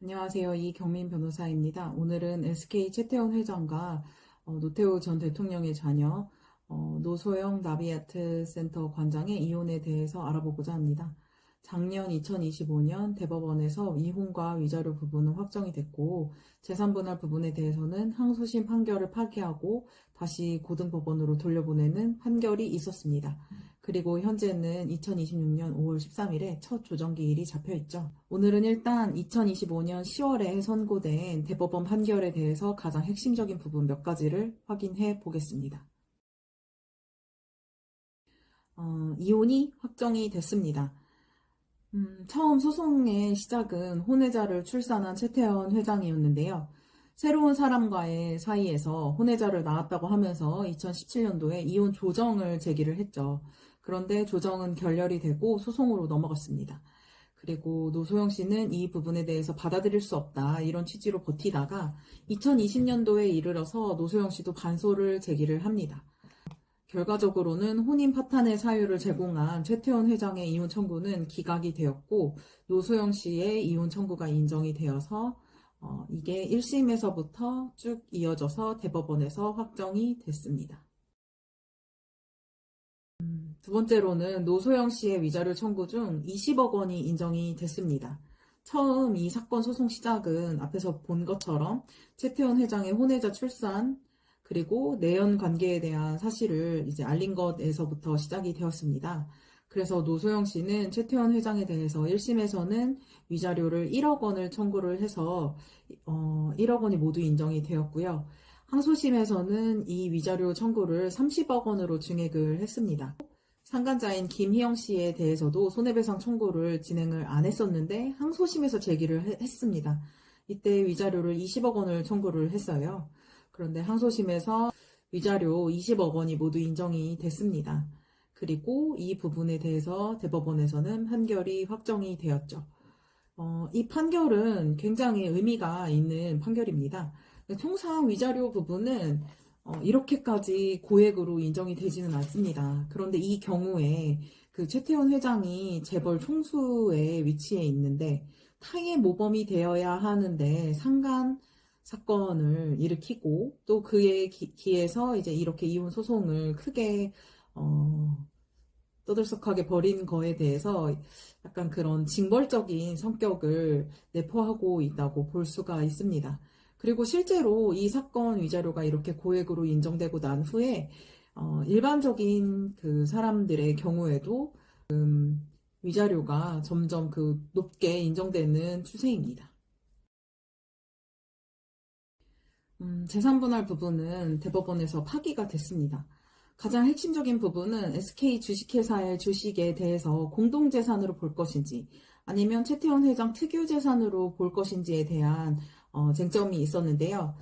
안녕하세요. 이경민 변호사입니다. 오늘은 SK 최태원 회장과 노태우 전 대통령의 자녀 노소영 나비아트 센터 관장의 이혼에 대해서 알아보고자 합니다. 작년 2025년 대법원에서 이혼과 위자료 부분은 확정이 됐고 재산분할 부분에 대해서는 항소심 판결을 파기하고 다시 고등법원으로 돌려보내는 판결이 있었습니다. 그리고 현재는 2026년 5월 13일에 첫 조정기일이 잡혀있죠. 오늘은 일단 2025년 10월에 선고된 대법원 판결에 대해서 가장 핵심적인 부분 몇 가지를 확인해 보겠습니다. 이혼이 확정이 됐습니다. 처음 소송의 시작은 혼외자를 출산한 최태원 회장이었는데요. 새로운 사람과의 사이에서 혼외자를 낳았다고 하면서 2017년도에 이혼 조정을 제기를 했죠. 그런데 조정은 결렬이 되고 소송으로 넘어갔습니다. 그리고 노소영 씨는 이 부분에 대해서 받아들일 수 없다 이런 취지로 버티다가 2020년도에 이르러서 노소영 씨도 반소를 제기를 합니다. 결과적으로는 혼인 파탄의 사유를 제공한 최태원 회장의 이혼 청구는 기각이 되었고 노소영 씨의 이혼 청구가 인정이 되어서 이게 1심에서부터 쭉 이어져서 대법원에서 확정이 됐습니다. 두 번째로는 노소영 씨의 위자료 청구 중 20억 원이 인정이 됐습니다. 처음 이 사건 소송 시작은 앞에서 본 것처럼 최태원 회장의 혼외자 출산 그리고 내연 관계에 대한 사실을 이제 알린 것에서부터 시작이 되었습니다. 그래서 노소영 씨는 최태원 회장에 대해서 1심에서는 위자료를 1억 원을 청구를 해서 1억 원이 모두 인정이 되었고요. 항소심에서는 이 위자료 청구를 30억 원으로 증액을 했습니다. 상간자인 김희영 씨에 대해서도 손해배상 청구를 진행을 안 했었는데 항소심에서 제기를 했습니다. 이때 위자료를 20억 원을 청구를 했어요. 그런데 항소심에서 위자료 20억 원이 모두 인정이 됐습니다. 그리고 이 부분에 대해서 대법원에서는 판결이 확정이 되었죠. 이 판결은 굉장히 의미가 있는 판결입니다. 통상 위자료 부분은 이렇게까지 고액으로 인정이 되지는 않습니다. 그런데 이 경우에 그 최태원 회장이 재벌 총수의 위치에 있는데 타의 모범이 되어야 하는데 상간 사건을 일으키고 또 그에 기해서 이제 이렇게 이혼 소송을 크게 떠들썩하게 벌인 거에 대해서 약간 그런 징벌적인 성격을 내포하고 있다고 볼 수가 있습니다. 그리고 실제로 이 사건 위자료가 이렇게 고액으로 인정되고 난 후에 일반적인 그 사람들의 경우에도 위자료가 점점 그 높게 인정되는 추세입니다. 재산분할 부분은 대법원에서 파기가 됐습니다. 가장 핵심적인 부분은 SK 주식회사의 주식에 대해서 공동재산으로 볼 것인지 아니면 최태원 회장 특유재산으로 볼 것인지에 대한 쟁점이 있었는데요.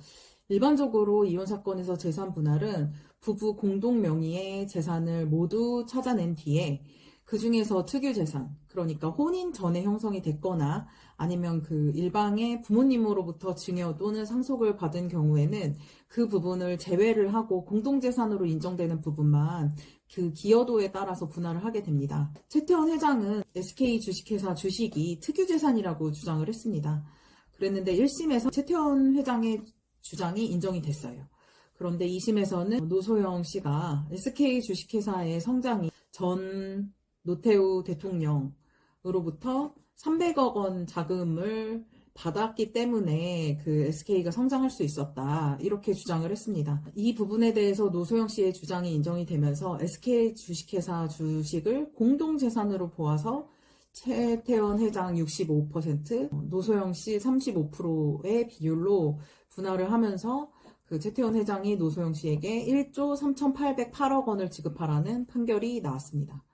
일반적으로 이혼 사건에서 재산 분할은 부부 공동 명의의 재산을 모두 찾아낸 뒤에 그 중에서 특유재산, 그러니까 혼인 전에 형성이 됐거나 아니면 그 일방의 부모님으로부터 증여 또는 상속을 받은 경우에는 그 부분을 제외를 하고 공동재산으로 인정되는 부분만 그 기여도에 따라서 분할을 하게 됩니다. 최태원 회장은 SK 주식회사 주식이 특유재산이라고 주장을 했습니다. 그랬는데 1심에서 최태원 회장의 주장이 인정이 됐어요. 그런데 2심에서는 노소영 씨가 SK 주식회사의 성장이 전 노태우 대통령으로부터 300억 원 자금을 받았기 때문에 그 SK가 성장할 수 있었다. 이렇게 주장을 했습니다. 이 부분에 대해서 노소영 씨의 주장이 인정이 되면서 SK 주식회사 주식을 공동재산으로 보아서 최태원 회장 65%, 노소영 씨 35%의 비율로 분할을 하면서 그 최태원 회장이 노소영 씨에게 1조 3,808억 원을 지급하라는 판결이 나왔습니다.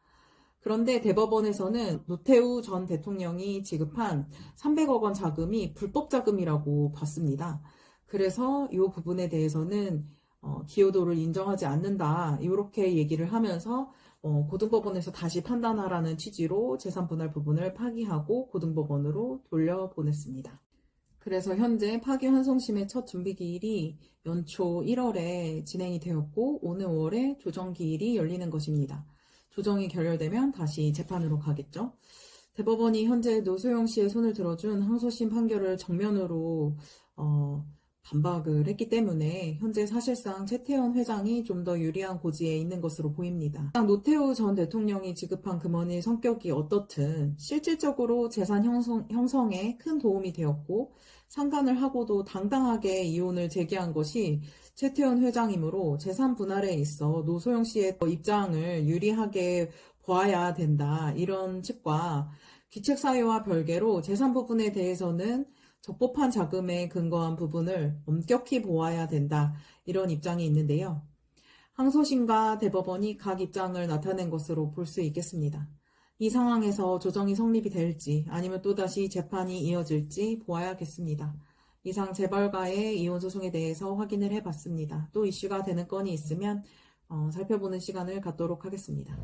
그런데 대법원에서는 노태우 전 대통령이 지급한 300억 원 자금이 불법 자금이라고 봤습니다. 그래서 이 부분에 대해서는 기여도를 인정하지 않는다. 이렇게 얘기를 하면서 고등법원에서 다시 판단하라는 취지로 재산분할 부분을 파기하고 고등법원으로 돌려보냈습니다. 그래서 현재 파기환송심의 첫 준비기일이 연초 1월에 진행이 되었고 오늘 5월에 조정기일이 열리는 것입니다. 조정이 결렬되면 다시 재판으로 가겠죠. 대법원이 현재 노소영 씨의 손을 들어준 항소심 판결을 정면으로 반박을 했기 때문에 현재 사실상 최태원 회장이 좀 더 유리한 고지에 있는 것으로 보입니다. 노태우 전 대통령이 지급한 금원의 성격이 어떻든 실질적으로 재산 형성에 큰 도움이 되었고 상간을 하고도 당당하게 이혼을 제기한 것이 최태원 회장이므로 재산 분할에 있어 노소영 씨의 입장을 유리하게 보아야 된다. 이런 측과 귀책 사유와 별개로 재산 부분에 대해서는 적법한 자금에 근거한 부분을 엄격히 보아야 된다. 이런 입장이 있는데요. 항소심과 대법원이 각 입장을 나타낸 것으로 볼 수 있겠습니다. 이 상황에서 조정이 성립이 될지 아니면 또다시 재판이 이어질지 보아야겠습니다. 이상 재벌가의 이혼 소송에 대해서 확인을 해봤습니다. 또 이슈가 되는 건이 있으면 살펴보는 시간을 갖도록 하겠습니다.